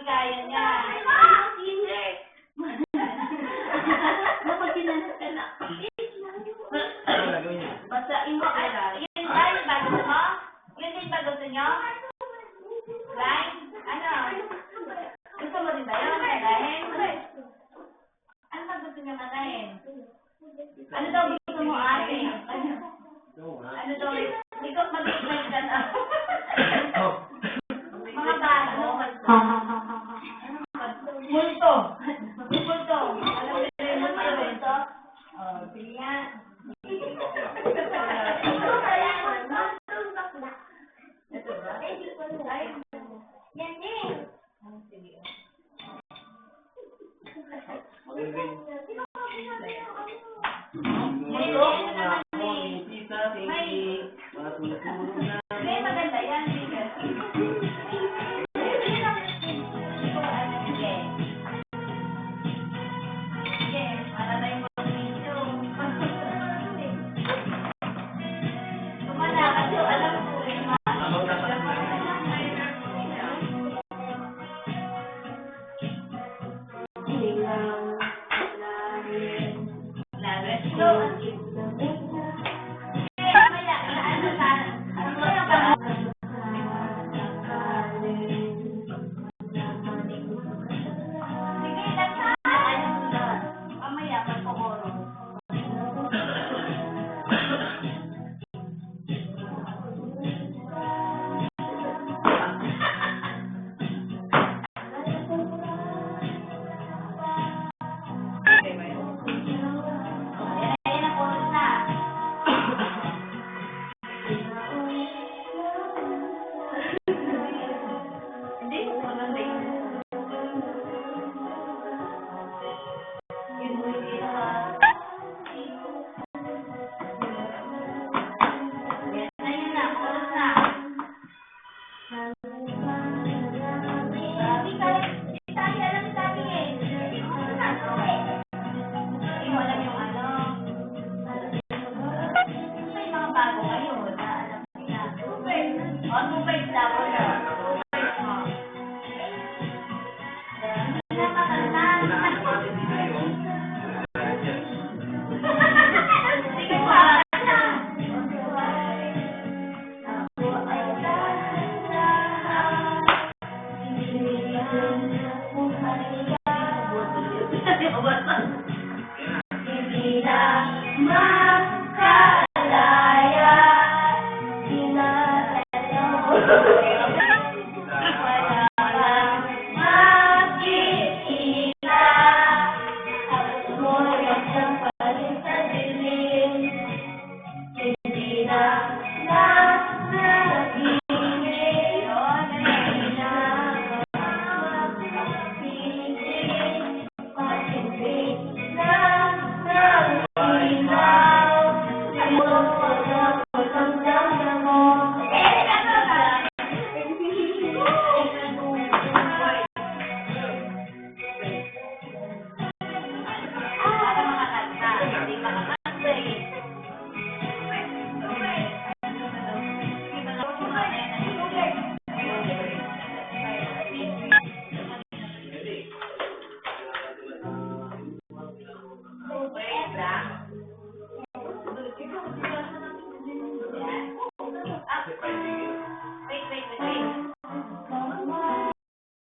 kaya niya. Basain mo pera. Yun ba gusto mo? Yun din ba gusto nyo? Right? Ano? Gusto mo din ba yun? Manahin? Ano ba gusto nyo manahin? Ano daw gusto mo ate? Ano daw? Ikaw mag-explain ka na. Mga bago. Multo. Multo. Alam mo yung multo? Oh, sige nga. Ito ba? Yan din. Sige. May maganda yan. What's up?